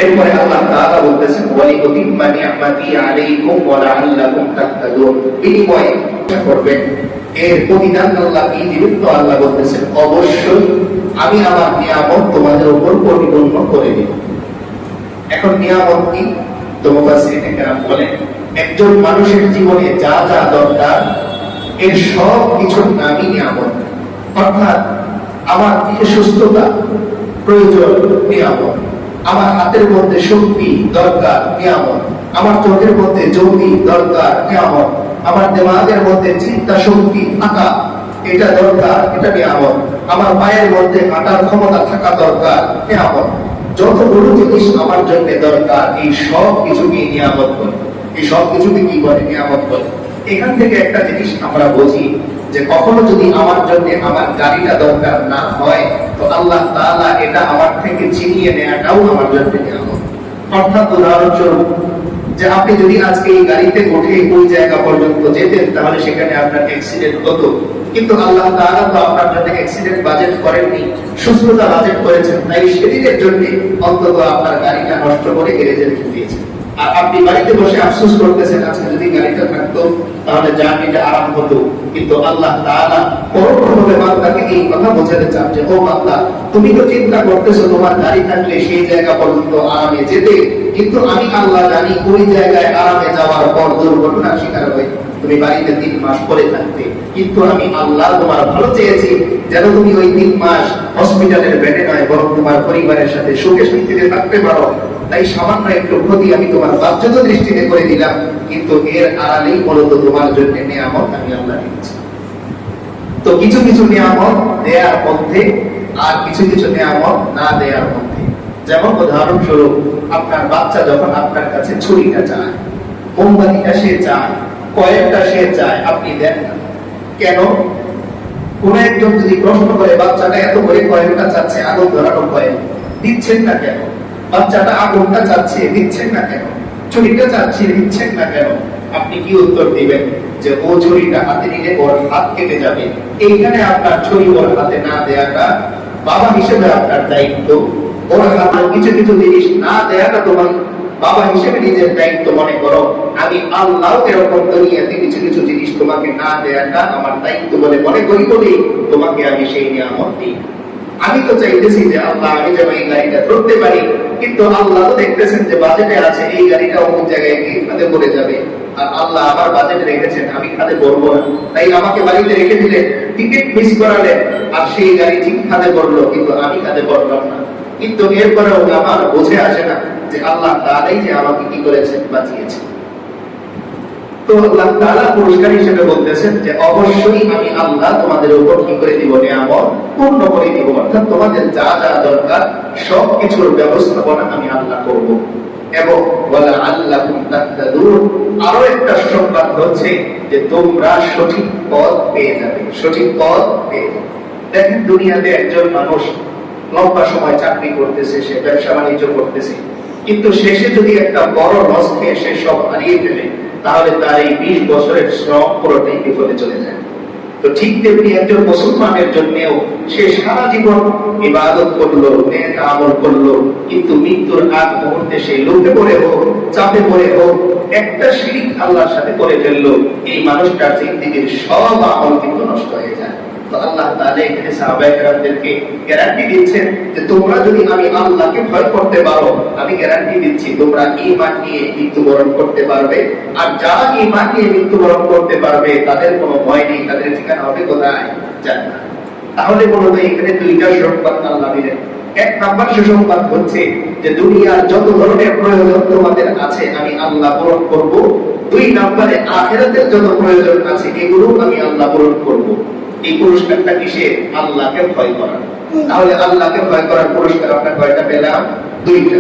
এরপরে আল্লাহ তাআলা বলতেছেন ওয়ালিউতিম্মা নি'মাতি আলাইকুম ওয়া লাআল্লাকুম তাহতাদুন, বিনিময়ে করবেন। এর প্রতিদান আল্লাহ কি দিবেন? তো আল্লাহ বলতেছেন অবশ্যই আমি আমার নিয়ামত তোমাদের উপর পরিপূর্ণ করে দেব। এখন নিয়ামত কি? তো মুফাসসিরিনে কেরাম বলেন একজন মানুষের জীবনে যা যা দরকার এর সব কিছুর নামই নিয়ামত। অর্থাৎ আমার দেহে সুস্থতা প্রয়োজন, নিয়ামত। আমার হাতের মধ্যে শক্তি দরকার, নিয়ামত। আমার চোখের মধ্যে জ্যোতি দরকার, নিয়ামত। আমার দিমাগের মধ্যে চিন্তা শক্তি থাকা এটা দরকার, এটা নিয়ামত। আমার পায়ের মধ্যে হাঁটার ক্ষমতা থাকা দরকার, নিয়ামত। যতগুলো জিনিস আমার জন্য দরকার এই সব কিছুকে নিয়ামত বলে। এই সব কিছুকে কি বলে? নিয়ামত বলে। এখান থেকে একটা জিনিস আমরা বুঝি যে কখনো যদি আমার জন্য আমার গাড়িটা দরকার না হয় তো আল্লাহ তাআলা এটা আমার থেকে ছিনিয়ে নেওয়াটাও আমার জন্য নিয়ামত। অর্থাৎ উদাহরণস্বরূপ যে আপনি যদি আজকে এই গাড়িতে উঠে ওই জায়গা পর্যন্ত যেতেন তাহলে সেখানে আপনার অ্যাক্সিডেন্ট হতো, কিন্তু আল্লাহ তাআলা তো আপনার জন্য অ্যাক্সিডেন্ট বাজেট করেননি, সুস্থতা বাজেট করেছেন। তাই সেদিনের জন্য অন্তত আপনার গাড়িটা নষ্ট করে গ্যারেজে রেখে দিয়েছেন। আর আপনি বাড়িতে বসে আফসোস করতেছেন আজকে যদি গাড়িটা থাকতো তাহলে জার্নিটা আরাম হতো। কিন্তু আল্লাহ তাআলা পরোক্ষভাবে বান্দাকে এই কথা বোঝাতে চান যে ও বান্দা, তুমি তো চিন্তা করতেছো তোমার গাড়ি থাকলে সেই জায়গা পর্যন্ত আরামে যেতে, কিন্তু আমি আল্লাহ জানি ওই জায়গায় আরামে যাওয়ার পর দুর্ঘটনার শিকার হয়ে তুমি বাড়িতে 3 মাস পরে থাকতে। কিন্তু আমি আল্লাহ তোমার ভালো চেয়েছি যেন তুমি ওই 3 মাস হসপিটালের বেডে নয় বরং তোমার পরিবারের সাথে সুখে শান্তিতে থাকতে পারো। তাই সামান্য একটু ক্ষতি আমি তোমার বাধ্যত দৃষ্টিতে করে দিলাম, কিন্তু এর আড়ালেই মূলত তোমার জন্য নিয়ামত আমি আল্লাহ দিয়েছি। তো কিছু কিছু নিয়ামত দেয়ার মধ্যে আর কিছু কিছু নিয়ামত না দেয়ার মধ্যে। যেমন উদাহরণস্বরূপ আপনার বাচ্চা যখন আপনার কাছে ছুরিটা চায়, মোমবাতিটা সে চায়, কয়েকটা সে চায়, আপনি দেন না কেন? কোন একজন যদি প্রশ্ন করে বাচ্চাটা এত করে কয়েকটা চাচ্ছে, আগুন ধরানো কয়েক দিচ্ছেন না কেন? বাচ্চাটা আগুনটা চাচ্ছে, দিচ্ছেন না কেন? ছুরিটা চাচ্ছে, দিচ্ছেন না কেন? আপনি কি উত্তর দিবেন? যে ও ছুরিটা হাতে নিলে ওর হাত কেটে যাবে। এইখানে আপনার ছুরি ওর হাতে না দেয়াটা বাবা হিসেবে আপনার দায়িত্ব। ওর হাতে কিছু কিছু জিনিস না দেয়াটা তোমার বাবা হিসেবে নিজের দায়িত্ব মনে করো। আমি আল্লাহ এরকম দুনিয়াতে কিছু কিছু জিনিস তোমাকে না দেয়াটা আমার দায়িত্ব বলে মনে করি বলেই তোমাকে আমি সেই নিয়ামত দিই। আমি তো চাইতেছি যে আল্লাহ আমি যেন এই গাড়িটা ধরতে পারি, কিন্তু আল্লাহ তো দেখতেছেন যে বাজেটে আছে এই গাড়িটা অমুক জায়গায় গিয়ে খাদে পড়ে যাবে, আর আল্লাহ আমার বাজেটে রেখেছেন আমি খাদে পড়বো না, তাই আমাকে বাড়িতে রেখে দিলেন, টিকিট মিস করালেন, আর সেই গাড়ি ঠিক খাদে পড়লো কিন্তু আমি খাদে পড়লাম না। কিন্তু এরপরেও আমার বুঝে আসে না যে আল্লাহ তাআলাই যে আমাকে কি করেছেন, বাঁচিয়েছেন। তো আল্লাহ তাআলা পুরস্কার হিসেবে বলতেছেন যে অবশ্যই আমি আল্লাহ তোমাদের উপর কি করে দিব? নিয়ামত পূর্ণ করে দিব। অর্থাৎ তোমাদের যা যা দরকার সব কিছুর ব্যবস্থাপনা আমি আল্লাহ করব। এবং ওয়ালা আল্লাকুম তাহতাদুন, আরো একটা সংবাদ হচ্ছে যে তোমরা সঠিক পথ পেয়ে যাবে। সঠিক পথ পেয়ে যাবে। দেখেন দুনিয়াতে একজন মানুষ লম্বা সময় চাকরি করতেছে, সে ব্যবসা বাণিজ্য করতেছে, কিন্তু শেষে যদি একটা বড় লস খেয়ে সে সব হারিয়ে ফেলে তাহলে তার এই 20 বছরের শ্রম পুরোটাই বিফলে চলে যায়। তো ঠিক তেমনি একজন মুসলমানের জন্যও সে সারা জীবন ইবাদত করলো, নেক আমল করলো, কিন্তু মৃত্যুর আগ মুহূর্তে সে লোভে পড়ে হোক, চাপে পড়ে হোক, একটা শিরক আল্লাহর সাথে করে ফেললো, এই মানুষটার জিন্দেগীর সব আমল কিন্তু নষ্ট হয়ে যায়। তো আল্লাহ তাআলা এখানে সাহাবায়ে কেরামদেরকে গ্যারান্টি দিচ্ছেন যে তোমরা যদি আমি আল্লাহকে ভয় করতে পারো, আমি গ্যারান্টি দিচ্ছি তোমরা ঈমান নিয়ে মৃত্যুবরণ করতে পারবে। আর যারা ঈমান নিয়ে মৃত্যুবরণ করতে পারবে তাদের কোনো ভয় নেই, তাদের ঠিকানা হবে কোথায়? জান্নাত। তাহলে মূলত এখানে 2টা সুসংবাদ আল্লাহ দিলেন। 1 নাম্বার সুসংবাদ হচ্ছে যে দুনিয়ার যত ধরনের প্রয়োজন তোমাদের আছে আমি আল্লাহ পূরণ করব। 2 নম্বরে আখিরাতের যত প্রয়োজন আছে এগুলো আমি আল্লাহ পূরণ করব। এই পুরস্কারটা কিসে? আল্লাহকে ভয় করা। তাহলে আল্লাহকে ভয় করার পুরস্কার আমরা কয়টা পেলাম? 2টা।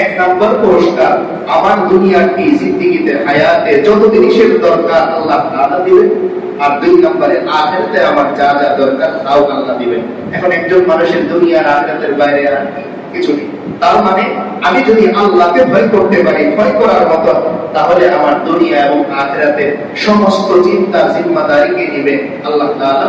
1 নাম্বার পুরস্কার আমার দুনিয়ার এই জিন্দেগিতে হায়াতে যত জিনিসের দরকার আল্লাহ তাআলা দিবেন, আর 2 নম্বরে আখিরাতে আমার যা যা দরকার তাও আল্লাহ দিবেন। এখন একজন মানুষের দুনিয়ার আখিরাতের বাইরে আর কিছু নেই। তার মানে আমি যদি আল্লাহকে ভয় করতে পারি, ভয় করার মতো, তাহলে আমার দুনিয়া এবং আখিরাতের সমস্ত চিন্তার জিম্মাদারি কে নেবেন? আল্লাহ তাআলা।